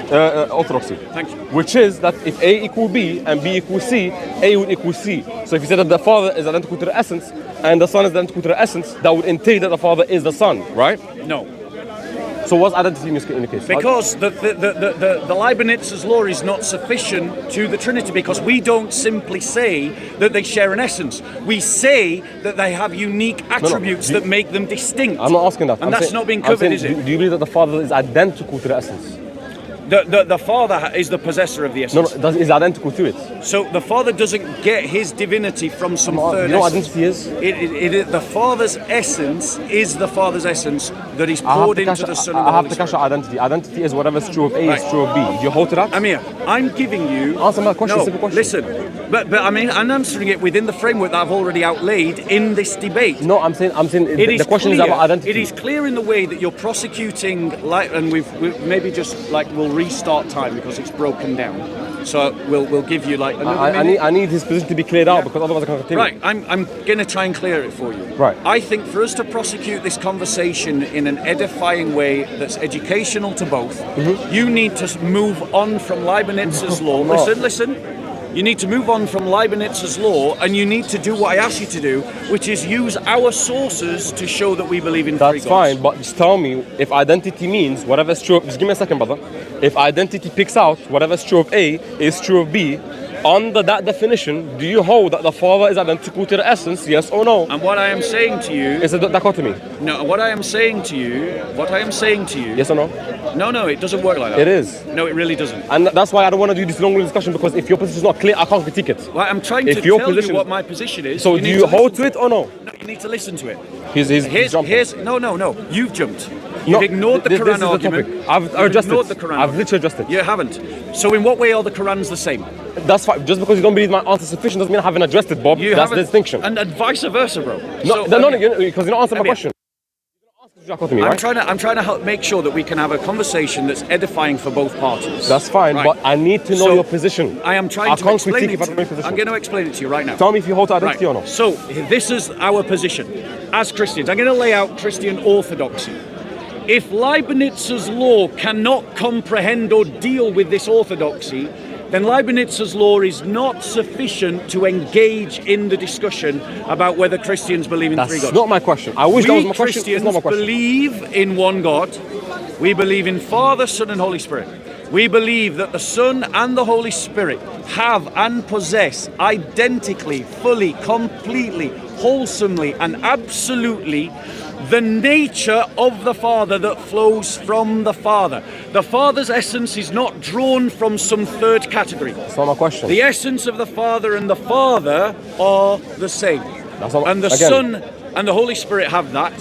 orthodoxy. Thank you. Which is that if A equal B and B equals C, A would equal C. So if you said that the Father is identical to the essence and the Son is identical to the essence, that would entail that the Father is the Son, right? No. So what's identity in the case? Because the Leibniz's law is not sufficient to the Trinity, because we don't simply say that they share an essence. We say that they have unique attributes that make them distinct. I'm not asking that. And that's not being covered, is it? Do you believe that the Father is identical to the essence? The Father is the possessor of the essence. No, is identical to it. So the Father doesn't get his divinity from some third You know what essence. identity is? The Father's essence is the Father's essence that is poured into the Son and the I have Holy to Spirit. cash out identity. Identity is whatever's true of A is true of B. Do you hold to that? Amir, I'm giving you... Answer my question, no, simple question. Listen, but I mean, I'm answering it within the framework that I've already outlaid in this debate. No, I'm saying the question is about identity. It is clear in the way that you're prosecuting, and we've maybe just we'll restart time because it's broken down. So we'll give you another minute. I need his position to be cleared out because otherwise I can't continue. Right, I'm going to try and clear it for you. Right. I think for us to prosecute this conversation in an edifying way that's educational to both, you need to move on from Leibniz's law. Listen. You need to move on from Leibniz's law, and you need to do what I asked you to do, which is use our sources to show that we believe in three gods. That's fine, but just tell me if identity means whatever's true. Just give me a second, brother. If identity picks out whatever's true of A is true of B, under that definition, do you hold that the Father is identical to the essence, yes or no? And what I am saying to you is a dichotomy. No, what I am saying to you, yes or no? No, it doesn't work like that. It is. No, it really doesn't. And that's why I don't want to do this long discussion, because if your position is not clear, I can't critique it. Well, I'm trying to tell you what my position is. So do you hold to it or no? No, you need to listen to it. He's jumping. No. You've jumped. You've ignored the Quran argument. I've adjusted. Ignored the Quran. I've literally adjusted. You haven't. So in what way are the Qurans the same? That's fine. Just because you don't believe my answer is sufficient doesn't mean I haven't addressed it, Bob. That's the distinction. And vice versa, bro. No, because you don't answer my question. I'm trying to help make sure that we can have a conversation that's edifying for both parties. That's fine, but I need to know your position. I am trying to explain it. I'm going to explain it to you right now. Tell me if you hold to identity or not. So this is our position as Christians. I'm going to lay out Christian orthodoxy. If Leibniz's law cannot comprehend or deal with this orthodoxy, then Leibniz's law is not sufficient to engage in the discussion about whether Christians believe in three gods. That's not my question. I wish that was my question. Christians it's not my question. believe in one God. We believe in Father, Son, and Holy Spirit. We believe that the Son and the Holy Spirit have and possess identically, fully, completely, wholesomely, and absolutely the nature of the Father that flows from the Father. The Father's essence is not drawn from some third category. That's not my question. The essence of the Father and the Father are the same. And the Son and the Holy Spirit have that.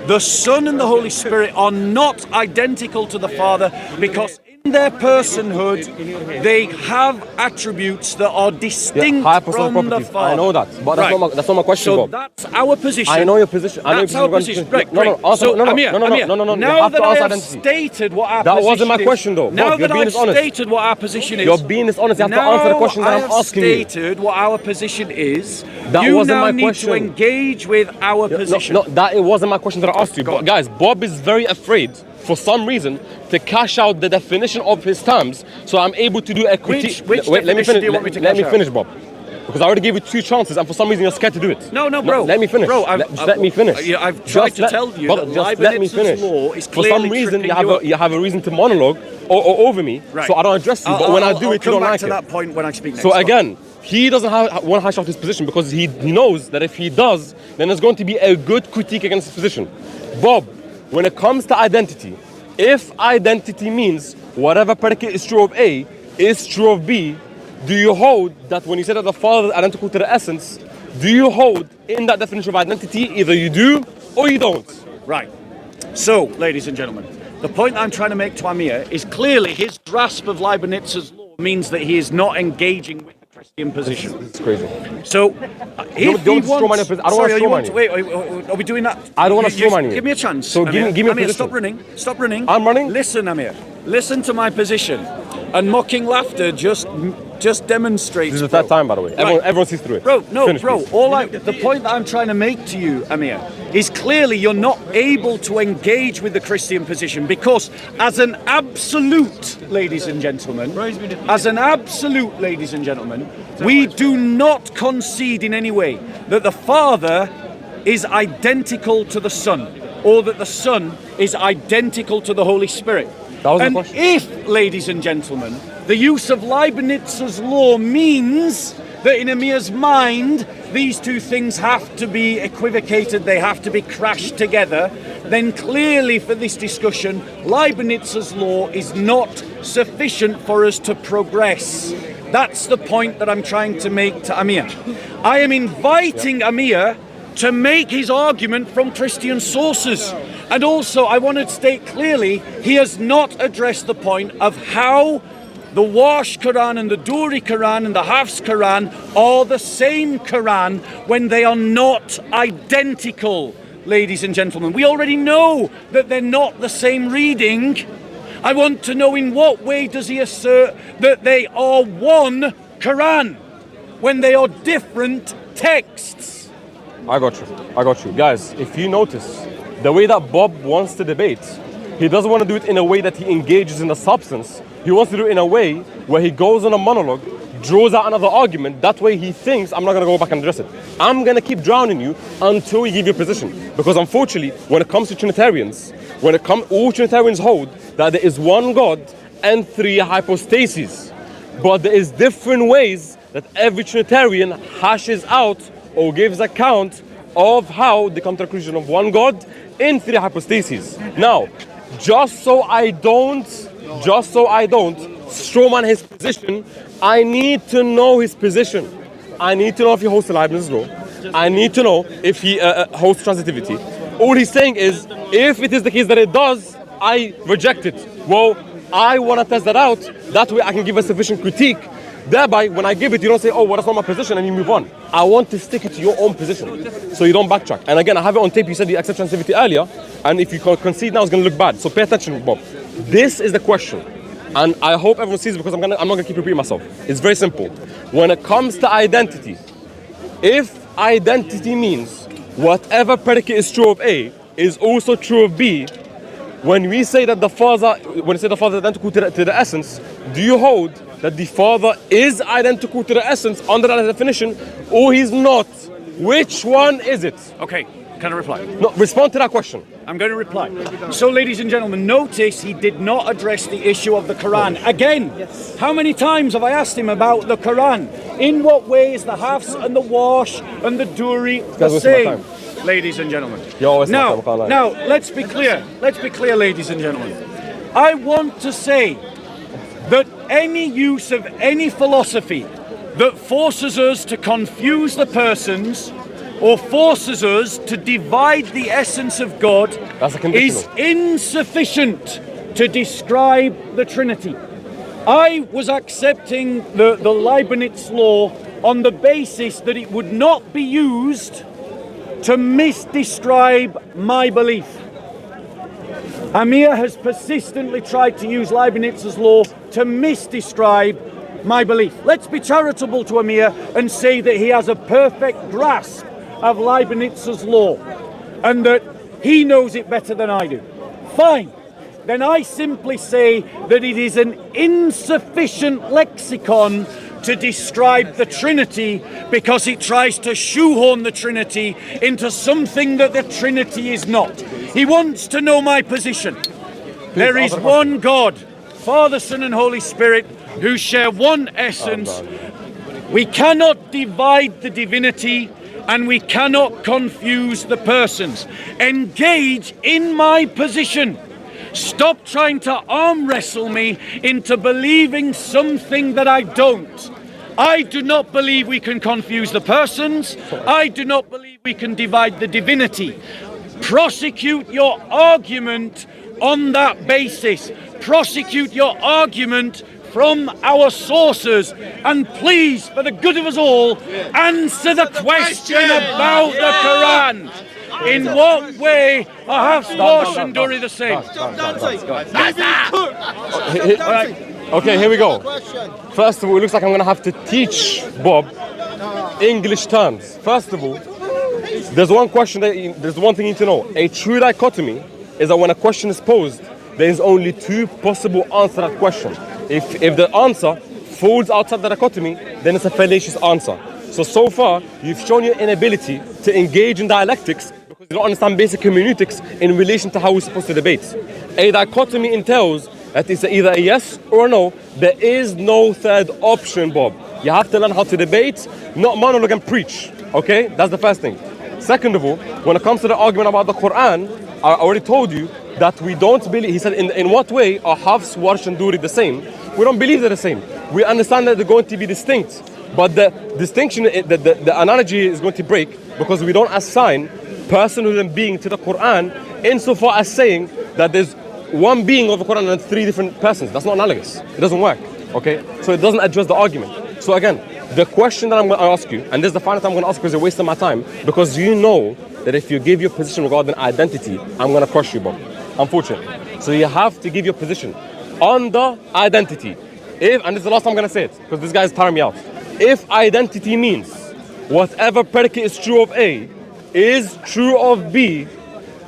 The Son and the Holy Spirit are not identical to the Father because in their personhood they have attributes that are distinct from the Father. I know that, but that's not my question, so Bob. That's our position. I know your position. That's our position. Right, no. Amir, now that I have stated what our position is... That wasn't my question, though. Now Bob, that I've stated what our position is... You're being dishonest. You have to answer the question that I'm asking you. Now I have stated what our position is. That wasn't my question. You now need to engage with our position. No, it wasn't my question that I asked you. But guys, Bob is very afraid, for some reason, to cash out the definition of his terms, so I'm able to do a critique. Which definition do you want me to cash out? Let me finish, Bob. Because I already gave you 2 chances, and for some reason you're scared to do it. No, bro. Let me finish. Bro, let me finish. I've tried to tell you that Leibniz's law is clearly for some reason you have a reason to monologue or over me, so I don't address you. But when I do it, you don't like it. I'll come back to that point when I speak next. So again, he doesn't want to hash out his position because he knows that if he does, then there's going to be a good critique against his position. Bob, when it comes to identity, if identity means whatever predicate is true of A is true of B, do you hold that when you say that the Father is identical to the essence, do you hold in that definition of identity either you do or you don't? Right. So, ladies and gentlemen, the point I'm trying to make to Amir is clearly his grasp of Leibniz's law means that he is not engaging with the Christian position. It's crazy. So, if he wants... Wait, are we doing that? I don't want to strawman you. Give me a chance. So Amir. give me a Amir, position. Stop running. I'm running? Listen, Amir. Listen to my position. And mocking laughter just just demonstrates. This is the third time, by the way. Everyone sees through it. Bro, no, Finish, bro. please. The point that I'm trying to make to you, Amir, is clearly you're not able to engage with the Christian position because, as an absolute, ladies and gentlemen, we do not concede in any way that the Father is identical to the Son, or that the Son is identical to the Holy Spirit. That was the And question. if, ladies and gentlemen, the use of Leibniz's law means that in Amir's mind these two things have to be equivocated, they have to be crashed together, then clearly for this discussion, Leibniz's law is not sufficient for us to progress. That's the point that I'm trying to make to Amir. I am inviting Amir to make his argument from Christian sources. And also, I want to state clearly, he has not addressed the point of how the Wash Quran and the Duri Quran and the Hafs Quran are the same Quran when they are not identical, ladies and gentlemen. We already know that they're not the same reading. I want to know in what way does he assert that they are one Quran when they are different texts? I got you. Guys, if you notice, the way that Bob wants to debate, he doesn't want to do it in a way that he engages in the substance. He wants to do it in a way where he goes on a monologue, draws out another argument. That way he thinks, I'm not going to go back and address it. I'm going to keep drowning you until you give your position. Because unfortunately, when it comes to Trinitarians, all Trinitarians hold that there is one God and three hypostases. But there is different ways that every Trinitarian hashes out or gives account of how they come to the conclusion of one God in three hypostases. Now, just so I don't strawman his position, I need to know his position. I need to know if he holds the Leibniz law. I need to know if he holds transitivity. All he's saying is, if it is the case that it does, I reject it. Well, I want to test that out. That way I can give a sufficient critique. Thereby, when I give it, you don't say, oh, well, that's not my position, and you move on. I want to stick it to your own position, so you don't backtrack. And again, I have it on tape. You said you accept transitivity earlier, and if you concede now, it's going to look bad. So pay attention, Bob. This is the question, and I hope everyone sees it because I'm not going to keep repeating myself. It's very simple. When it comes to identity, if identity means whatever predicate is true of A is also true of B, when we say that the Father is identical to the essence, do you hold that the Father is identical to the essence under that definition, or he's not? Which one is it? Okay, can I reply? No, respond to that question. I'm going to reply. So, ladies and gentlemen, notice he did not address the issue of the Quran. Again, how many times have I asked him about the Quran? In what way is the Hafs and the Wash and the Duri the same? Ladies and gentlemen. Now, let's be clear. Let's be clear, ladies and gentlemen. I want to say that any use of any philosophy that forces us to confuse the persons or forces us to divide the essence of God is insufficient to describe the Trinity. I was accepting the Leibniz law on the basis that it would not be used to misdescribe my belief. Amir has persistently tried to use Leibniz's law to misdescribe my belief. Let's be charitable to Amir and say that he has a perfect grasp of Leibniz's law and that he knows it better than I do. Fine. Then I simply say that it is an insufficient lexicon to describe the Trinity because it tries to shoehorn the Trinity into something that the Trinity is not. He wants to know my position. There is one God, Father, Son, and Holy Spirit, who share one essence. We cannot divide the divinity and we cannot confuse the persons. Engage in my position. Stop trying to arm wrestle me into believing something that I don't. I do not believe we can confuse the persons. I do not believe we can divide the divinity. Prosecute your argument on that basis. Prosecute your argument from our sources. And please, for the good of us all, answer the question about the Quran. In what way are Hafs, Wash and Duri the same? Stop dancing. Okay, here we go. First of all, it looks like I'm gonna have to teach Bob English terms. First of all, there's one thing you need to know. A true dichotomy is that when a question is posed, there is only two possible answers to that question. If the answer falls outside the dichotomy, then it's a fallacious answer. So far, you've shown your inability to engage in dialectics because you don't understand basic hermeneutics in relation to how we're supposed to debate. A dichotomy entails that it's either a yes or a no. There is no third option, Bob. You have to learn how to debate, not monologue and preach. Okay? That's the first thing. Second of all, when it comes to the argument about the Quran, I already told you that we don't believe, he said, in what way are Hafs, Warsh and Duri the same? We don't believe they're the same. We understand that they're going to be distinct. But the distinction, the analogy is going to break because we don't assign personhood and being to the Quran insofar as saying that there's one being of the Quran and three different persons. That's not analogous. It doesn't work. Okay? So it doesn't address the argument. So again, the question that I'm going to ask you, and this is the final time I'm going to ask because you're wasting my time, because you know that if you give your position regarding identity, I'm going to crush you, Bob. Unfortunately. So you have to give your position on the identity. And this is the last time I'm going to say it, because this guy's tiring me out. If identity means whatever predicate is true of A is true of B,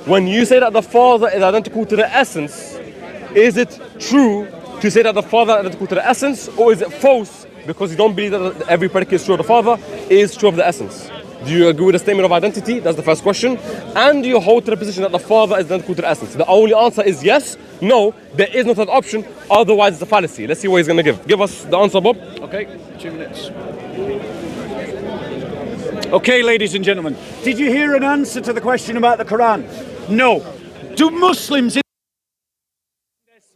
when you say that the Father is identical to the essence, is it true to say that the Father is identical to the essence, or is it false because you don't believe that every predicate is true of the Father is true of the essence? Do you agree with the statement of identity? That's the first question. And do you hold to the position that the Father is identical to the essence? The only answer is yes, no, there is no third option, otherwise it's a fallacy. Let's see what he's going to give. Give us the answer, Bob. Okay, 2 minutes. Okay, ladies and gentlemen, did you hear an answer to the question about the Quran? No. Do Muslims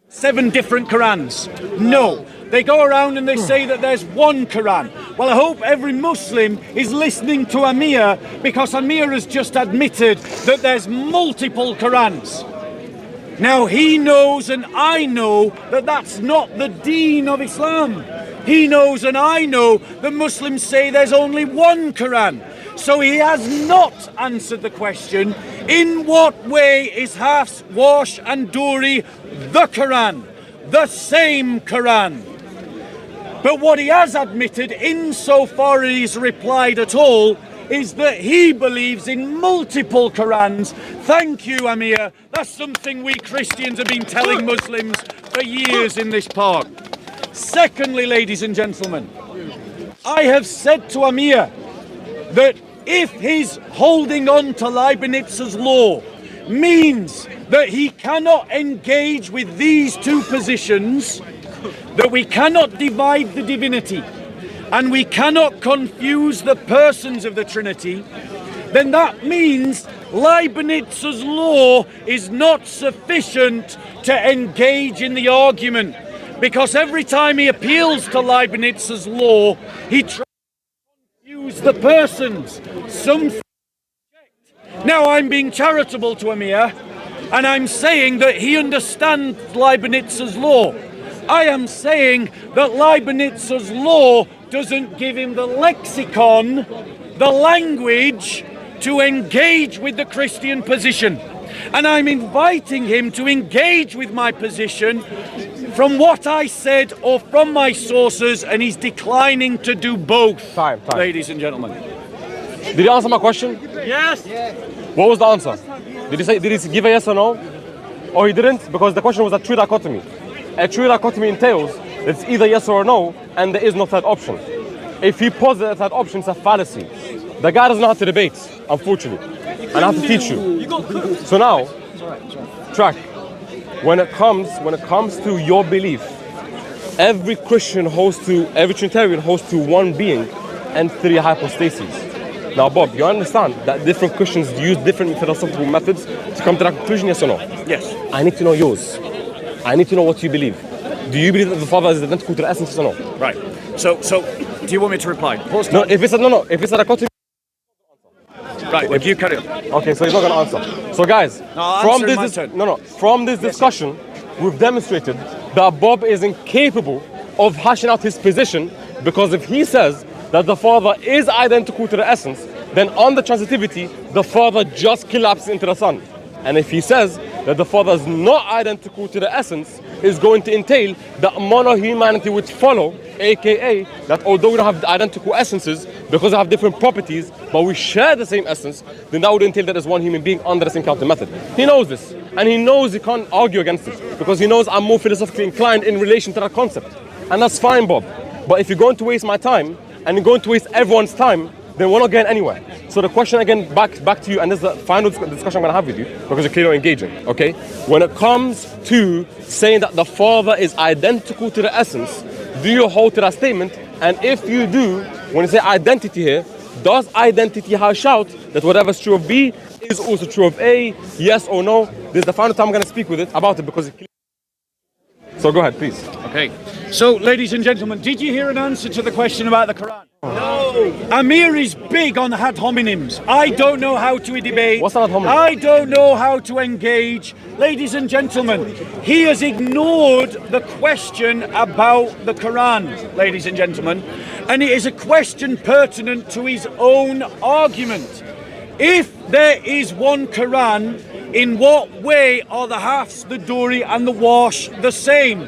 7 different Qurans? No. They go around and they say that there's one Quran. Well, I hope every Muslim is listening to Amir, because Amir has just admitted that there's multiple Qurans. Now, he knows and I know that that's not the deen of Islam. He knows and I know that Muslims say there's only one Quran. So he has not answered the question, in what way is Hafs, Warsh and Duri the Quran? The same Quran. But what he has admitted, insofar as he's replied at all, is that he believes in multiple Qurans. Thank you, Amir. That's something we Christians have been telling Muslims for years in this park. Secondly, ladies and gentlemen, I have said to Amir that if his holding on to Leibniz's law means that he cannot engage with these two positions, that we cannot divide the divinity and we cannot confuse the persons of the Trinity, then that means Leibniz's law is not sufficient to engage in the argument, because every time he appeals to Leibniz's law, he tries to confuse the persons. Now, I'm being charitable to Amir, and I'm saying that he understands Leibniz's law. I am saying that Leibniz's law doesn't give him the lexicon, the language to engage with the Christian position. And I'm inviting him to engage with my position from what I said or from my sources, and he's declining to do both. Time. Ladies and gentlemen. Did he answer my question? Yes. What was the answer? Did he give a yes or no? Or he didn't? Because the question was a true dichotomy. A true dichotomy entails that it's either yes or no, and there is no third option. If he posits a third option, it's a fallacy. The guy doesn't know how to debate, unfortunately. And I have to teach you. So now, track. When it comes to your belief, every Trinitarian holds to one being and 3 hypostases. Now, Bob, you understand that different Christians use different philosophical methods to come to that conclusion, yes or no? Yes. I need to know yours. I need to know what you believe. Do you believe that the Father is identical to the essence, yes or no? Right. So, do you want me to reply? No, if it's a dichotomy. Right, if you carry on. Okay, so he's not going to answer. So guys, from this discussion, we've demonstrated that Bob is incapable of hashing out his position, because if he says that the Father is identical to the essence, then on the transitivity, the Father just collapses into the Son. And if he says that the Father is not identical to the essence, is going to entail that mono-humanity would follow, aka that although we don't have identical essences because they have different properties, but we share the same essence, then that would entail that there's one human being under the same counter method. He knows this, and he knows he can't argue against it because he knows I'm more philosophically inclined in relation to that concept, and that's fine, Bob. But if you're going to waste my time and you're going to waste everyone's time, then we're not getting anywhere. So the question again, back to you, and this is the final discussion I'm going to have with you, because you're clearly not engaging, okay? When it comes to saying that the Father is identical to the essence, do you hold to that statement? And if you do, when you say identity here, does identity have shout that whatever's true of B is also true of A, yes or no? This is the final time I'm going to speak with it about it, because so go ahead, please. Okay. So, ladies and gentlemen, did you hear an answer to the question about the Quran? No. Amir is big on ad hominems. I don't know how to debate. What's an ad hominem? I don't know how to engage. Ladies and gentlemen, he has ignored the question about the Quran, ladies and gentlemen, and it is a question pertinent to his own argument. If there is one Quran, in what way are the Hafs, the Duri and the Wash the same?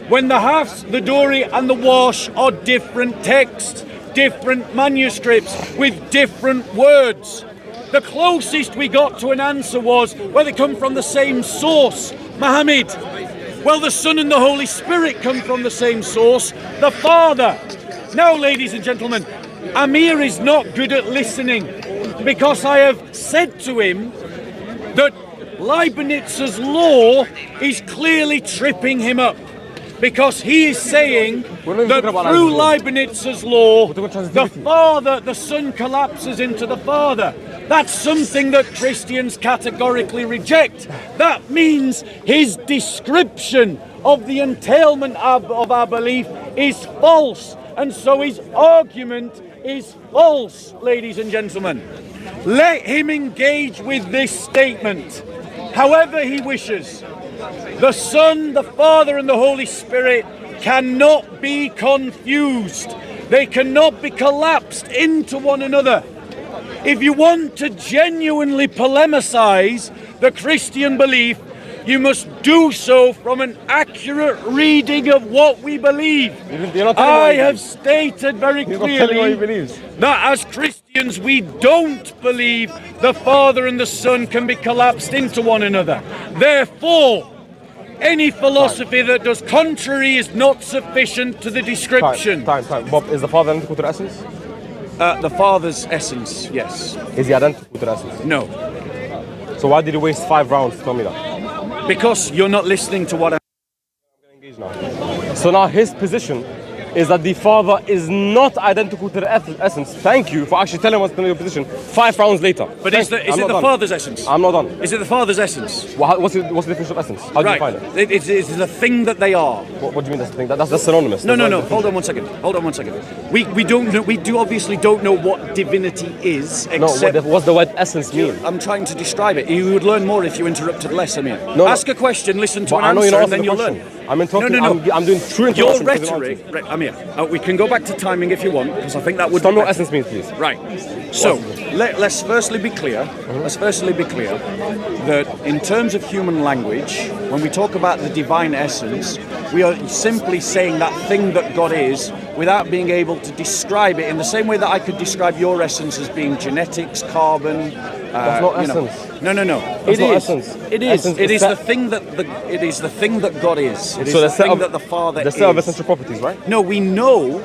When the Hafs, the Duri and the Wash are different texts, different manuscripts with different words. The closest we got to an answer was, well, they come from the same source, Muhammad. Well, the Son and the Holy Spirit come from the same source, the Father. Now, ladies and gentlemen, Amir is not good at listening, because I have said to him that Leibniz's law is clearly tripping him up, because he is saying that through Leibniz's law, the Father, the Son collapses into the Father. That's something that Christians categorically reject. That means his description of the entailment of our belief is false, and so his argument is false, ladies and gentlemen. Let him engage with this statement however he wishes. The Son, the Father and the Holy Spirit cannot be confused. They cannot be collapsed into one another. If you want to genuinely polemicize the Christian belief, you must do so from an accurate reading of what we believe. I have stated very clearly that as Christians we don't believe the Father and the Son can be collapsed into one another. Therefore, any philosophy that does contrary is not sufficient to the description. Time. Bob, is the Father identical to the essence? The Father's essence, yes. Is he identical to the essence? No. So why did he waste 5 rounds to tell me that? Because you're not listening to what I'm engaged now. So now his position is that the Father is not identical to the essence. Thank you for actually telling us your position 5 rounds later. But is it the Father's essence? I'm not done. Is it the Father's essence? What's the definition of essence? How do you define it? It's the thing that they are. What do you mean that's the thing? That's synonymous. No. Hold on one second. We don't know. We obviously don't know what divinity is. Except what's the word essence mean? I'm trying to describe it. You would learn more if you interrupted less, Amir. Ask a question, listen to an answer, answer, and then you'll learn. I'm doing true introduction. Your rhetoric, Amir. We can go back to timing if you want, because I think that would. Tell me what essence means, please. Right. So let's firstly be clear. Let's firstly be clear that in terms of human language, when we talk about the divine essence, we are simply saying that thing that God is, without being able to describe it in the same way that I could describe your essence as being genetics, carbon. That's not essence. No. That's not essence. It is. It is the thing that it is the thing that God is. It is the thing that the Father is. The set of essential properties, right? No, we know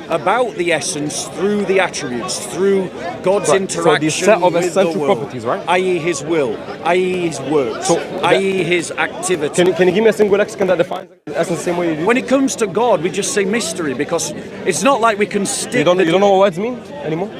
about the essence through the attributes, through God's interaction so the set of with essential the world, properties, right? i.e. His will, i.e. His works, i.e. His activity. Can you give me a single lexicon that defines essence the same way you do? When it comes to God, we just say mystery, because it's not like we can stick. You don't know what words mean anymore?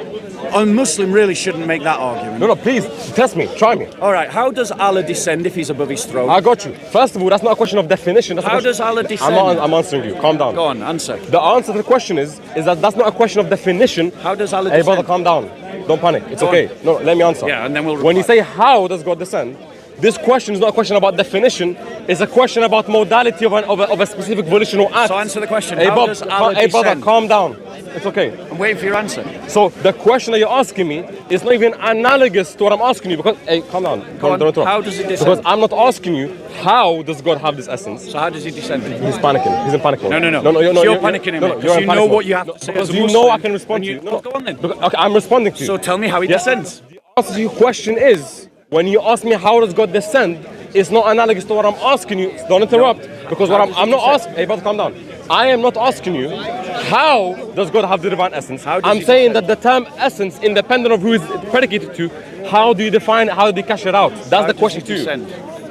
A Muslim really shouldn't make that argument. No, please, test me, try me. All right, how does Allah descend if He's above His throne? I got you. First of all, that's not a question of definition. How does Allah descend? I'm answering you. Calm down. Go on, answer. The answer to the question is that that's not a question of definition. How does Allah descend? descend? Hey, brother, calm down. Don't panic. It's okay. No, let me answer. Yeah, and then we'll reply. When you say how does God descend, this question is not a question about definition. It's a question about modality of a specific volitional act. So answer the question. Hey, How Bob, does Allah hey, brother, descend? calm down. It's okay. I'm waiting for your answer. So the question that you're asking me is not even analogous to what I'm asking you because, hey, calm down. Go on. Don't interrupt. How does it descend? Because I'm not asking you how does God have this essence. So how does he descend? He's panicking. He's in panic mode. No. You're panicking him. No, Because you're you in know panic what mode. you have to say. Because as a you Muslim, know I can respond and to you. Well, go on then. Okay, I'm responding to you. So tell me how he descends. The answer to your question is, when you ask me how does God descend, it's not analogous to what I'm asking you. Don't interrupt. Because what I'm not asking, hey brother, calm down. I am not asking you how does God have the divine essence. I'm saying that the term essence, independent of who is predicated to, how do you define it, how do you cash it out? That's the question to you.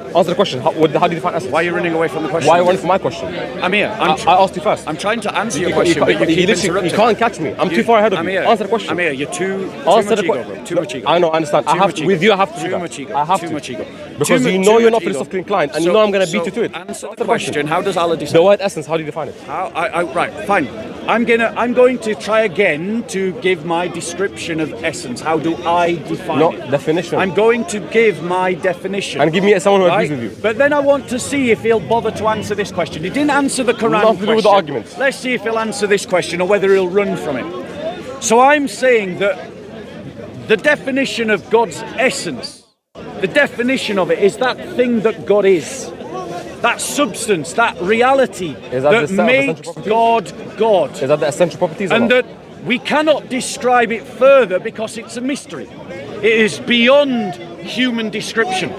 Answer the question. How do you define essence? Why are you running away from the question? Why are you running from my question? Amir, I asked you first. I'm trying to answer your question, but you keep interrupting. You can't catch me. I'm too far ahead of you. Answer the question. Amir, you're too Answer much the ego, bro. Too much ego. I know, I understand. With you, I have to do that. Too much ego. I have too to. much ego. Because you know you're not philosophically inclined, and you know I'm going to beat you to it. Answer the question. How does Allah descend? The word essence, how do you define it? Right, fine. I'm going to try again to give my description of essence. How do I define it? Not definition. I'm going to give my definition. And give me someone who agrees with you. But then I want to see if he'll bother to answer this question. He didn't answer the Quran Nothing to do with the question. argument. Let's see if he'll answer this question or whether he'll run from it. So I'm saying that the definition of God's essence, the definition of it is that thing that God is. That substance, that reality that makes God God. Is that the essential properties? And that we cannot describe it further because it's a mystery. It is beyond human description.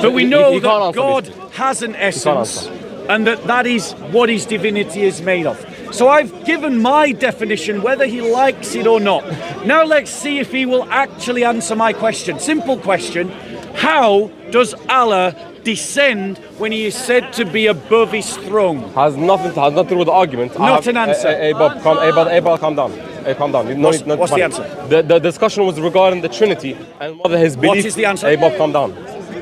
But we know that God has an essence and that is what his divinity is made of. So I've given my definition, whether he likes it or not. Now let's see if he will actually answer my question. Simple question. How does Allah descend when he is said to be above his throne? Has nothing to do with the argument. Not an answer. Hey, Bob, calm down. Hey, calm down. What's the answer? The discussion was regarding the Trinity and whether his belief. What is the answer? Hey, Bob, calm down.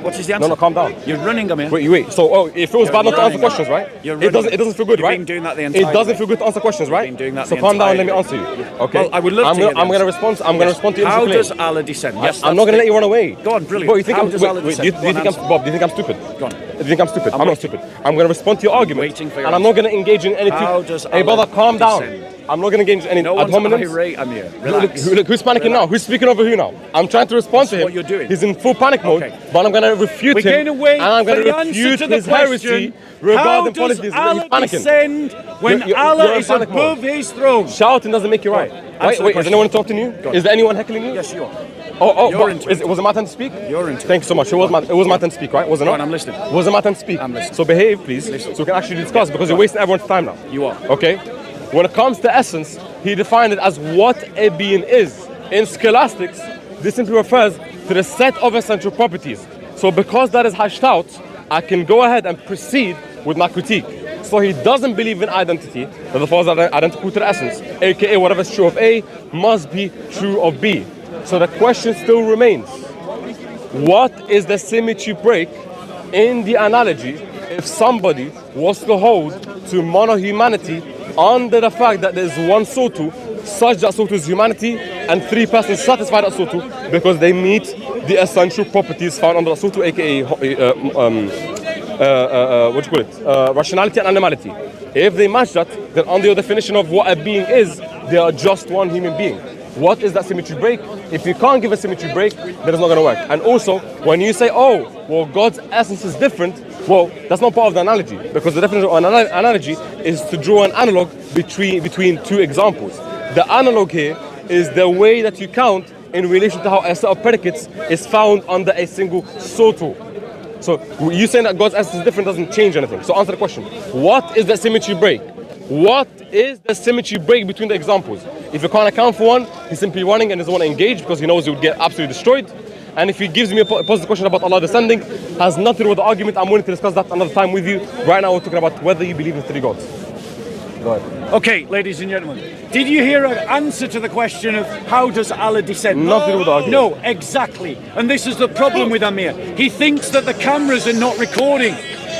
What is the answer? No, calm down. You're running, Amir. Wait. So, if it was bad not to answer questions, right? It doesn't feel good, right? You've been doing that the entire It doesn't feel good to answer questions, right? You've been doing that so the calm down and let me entire answer you. Okay. Well, I would love to hear the I'm going to answer. respond. I'm going to respond to you. How does Allah descend? Yes, I'm not going to let you run away. Go on, brilliant. Bro, you think How I'm does Allah descend? do you think I'm Bob? Do you think I'm stupid? Go on. Do you think I'm stupid? I'm not stupid. I'm going to respond to your argument. Waiting for your and I'm not going to engage in any. How does Hey, brother, Allah calm down. descend? I'm not going to engage in any No ad one's hominems. irate, Amir. Relax. Look, who's panicking now? Who's speaking over who now? I'm trying to respond to him. What you're doing. He's in full panic mode, Okay. but I'm going to refute We're him. going to wait and I'm going for the to answer refute to the his heresy question. regarding How does policies. He's Allah panicking. descend when You're Allah in is panic above mode. his throne? Shouting doesn't make you right. Answer the Wait, is question. anyone talking to you? Go on. Is there anyone heckling you? Yes, you are. You're into it. Was it my turn to speak? You're into it. Thank you so much. It was my turn to speak, right? Was it Go not? on, I'm listening. Was it my turn to speak? I'm listening. So behave, please, so we can actually discuss because you're wasting everyone's time now. You are. Okay? When it comes to essence, he defined it as what a being is. In scholastics, this simply refers to the set of essential properties. So because that is hashed out, I can go ahead and proceed with my critique. So he doesn't believe in identity, that the falls are identical to the essence, aka whatever is true of A must be true of B. So the question still remains, what is the symmetry break in the analogy if somebody was to hold to monohumanity under the fact that there's one sotu, such that sotu is humanity, and three persons satisfy that sotu because they meet the essential properties found under the sotu, aka rationality and animality. If they match that, then under your definition of what a being is, they are just one human being. What is that symmetry break? If you can't give a symmetry break, then it's not going to work. And also, when you say, oh, well, God's essence is different, well, that's not part of the analogy, because the definition of an analogy is to draw an analog between two examples. The analog here is the way that you count in relation to how a set of predicates is found under a single sotu. So you saying that God's essence is different doesn't change anything. So answer the question. What is the symmetry break? What is the symmetry break between the examples? If you can't account for one, he's simply running and doesn't want to engage because he knows he would get absolutely destroyed. And if he gives me a positive question about Allah descending, has nothing to do with the argument, I'm willing to discuss that another time with you. Right now we're talking about whether you believe in three gods. Go ahead. Okay, ladies and gentlemen, did you hear an answer to the question of how does Allah descend? Nothing to do with the argument. No, exactly. And this is the problem with Amir. He thinks that the cameras are not recording.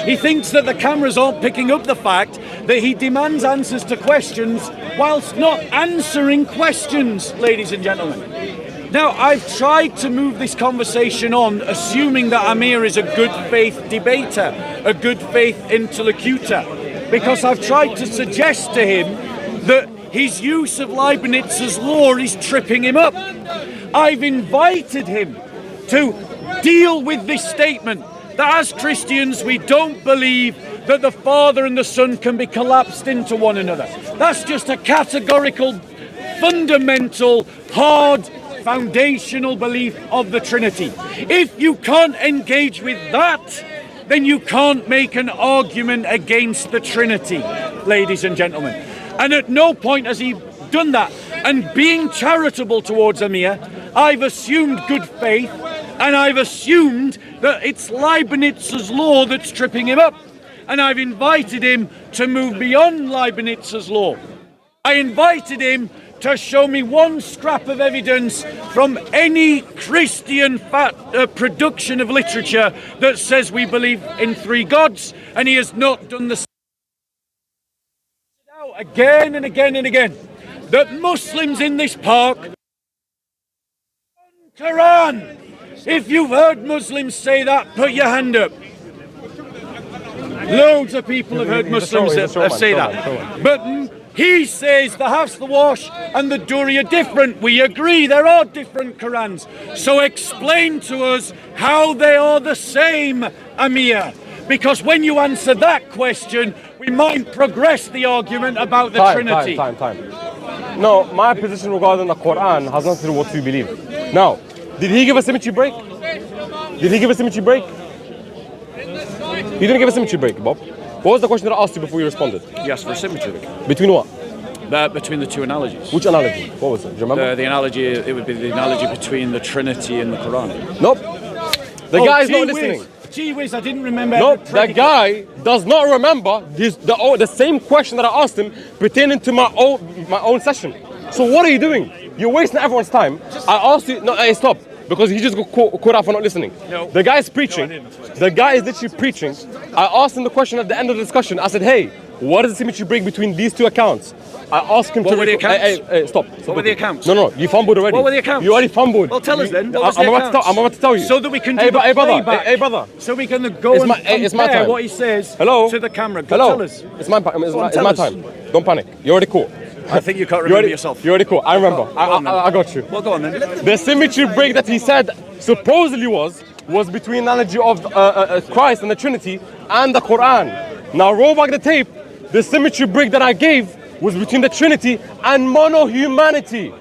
He thinks that the cameras aren't picking up the fact that he demands answers to questions whilst not answering questions, ladies and gentlemen. Now, I've tried to move this conversation on, assuming that Amir is a good faith debater, a good faith interlocutor, because I've tried to suggest to him that his use of Leibniz's law is tripping him up. I've invited him to deal with this statement that as Christians we don't believe that the Father and the Son can be collapsed into one another. That's just a categorical, fundamental, hard, foundational belief of the Trinity. If you can't engage with that, then you can't make an argument against the Trinity, ladies and gentlemen. And at no point has he done that. And being charitable towards Amir, I've assumed good faith, and I've assumed that it's Leibniz's law that's tripping him up. And I've invited him to move beyond Leibniz's law. I invited him to show me one scrap of evidence from any Christian production of literature that says we believe in three gods, and he has not done the same. Now, again and again and again, that Muslims in this park, Quran. If you've heard Muslims say that, put your hand up. Loads of people have heard Muslims say that. But he says the Hafs, the Wash and the Duri are different. We agree, there are different Qurans. So explain to us how they are the same, Amir. Because when you answer that question, we might progress the argument about the Trinity. No, my position regarding the Quran has nothing to do with what we believe. Now, did he give a symmetry break? Did he give a symmetry break? He didn't give a symmetry break, Bob. What was the question that I asked you before you responded? He asked for a symmetry break. Between what? Between the two analogies. Which analogy? What was it? Do you remember? The analogy, it would be the analogy between the Trinity and the Quran. Nope. The guy is not listening. Gee whiz, I didn't remember. Nope, the guy does not remember the same question that I asked him pertaining to my own session. So what are you doing? You're wasting everyone's time. I asked you, no, hey, stop. Because he just got caught out for not listening. No. The guy is preaching. The guy is literally preaching. I asked him the question at the end of the discussion. I said, hey, what is the symmetry break between these two accounts? I asked him what were the accounts? Hey, stop. What were the accounts? No, you fumbled already. What were the accounts? You already fumbled. Well, tell us then. I'm about to tell you. So that we can do hey, brother. playback. Hey, brother. So we can go and compare what he says to the camera. Tell us. It's my time. Don't panic. You're already caught. I think you can't remember yourself. You're already cool. I remember. I got you. Well, go on then. The symmetry break that he said supposedly was between the analogy of Christ and the Trinity and the Quran. Now roll back the tape. The symmetry break that I gave was between the Trinity and mono-humanity.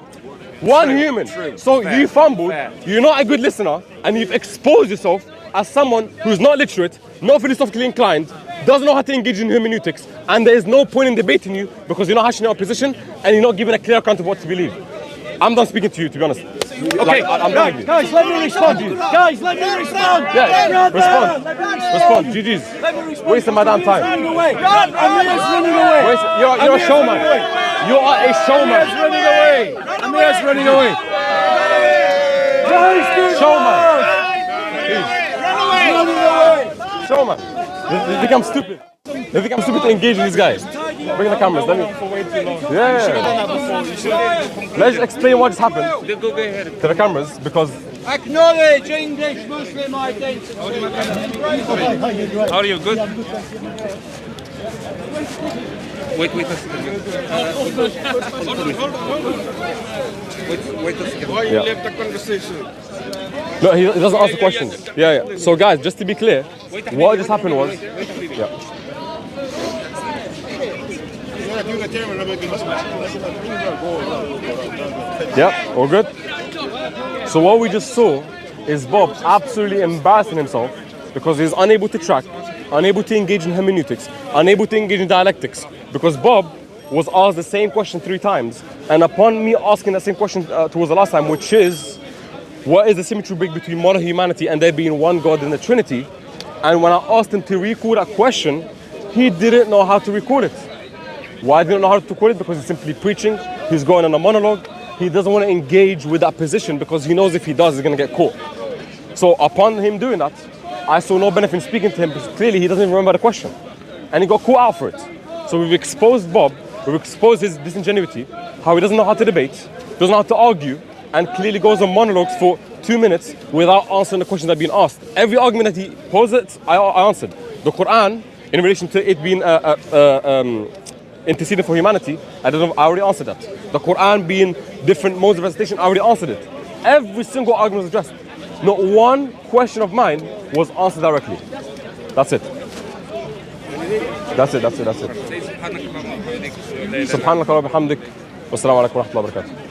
One human. So you fumbled. You're not a good listener, and you've exposed yourself as someone who's not literate, not philosophically inclined, doesn't know how to engage in hermeneutics, and there is no point in debating you because you're not hashing out a position and you're not giving a clear account of what to believe. I'm done speaking to you, to be honest. Okay, I'm done with you. Guys, let me respond. Guys, let me respond. Yeah, respond. GG's. Wasting my damn time. Amir's running away. You're a showman. You are a showman. Amir's running away. Guys, showman. Showman. They become stupid. They become stupid to engage with these guys. Bring the cameras. Let me. Yeah. Let's explain what just happened to the cameras because. Acknowledge English Muslim identity. How are you? Good? Wait a second. Wait a second. Why you left the conversation? No, he doesn't answer questions. Yeah. So guys, just to be clear, what just happened was. Yeah, all good? So what we just saw is Bob absolutely embarrassing himself because he's unable to track, unable to engage in hermeneutics, unable to engage in dialectics, because Bob was asked the same question 3 times, and upon me asking that same question towards the last time, which is, what is the symmetry break between mono-humanity and there being one God in the Trinity? And when I asked him to recall that question, he didn't know how to recall it. Why didn't know how to recall it? Because he's simply preaching, he's going on a monologue, he doesn't want to engage with that position because he knows if he does, he's going to get caught. So upon him doing that, I saw no benefit in speaking to him because clearly he doesn't even remember the question. And he got caught out for it. So we've exposed Bob, we've exposed his disingenuity, how he doesn't know how to debate, doesn't know how to argue, and clearly goes on monologues for 2 minutes without answering the questions that have been asked. Every argument that he posed, I answered. The Quran, in relation to it being interceding for humanity, I already answered that. The Quran being different modes of recitation, I already answered it. Every single argument was addressed. Not one question of mine was answered directly. That's it. That's it. Say subhanallah wa bihamdik. Subhanallah wa bihamdik. Wassalamu alaikum wa rahmatullahi wa barakatuh.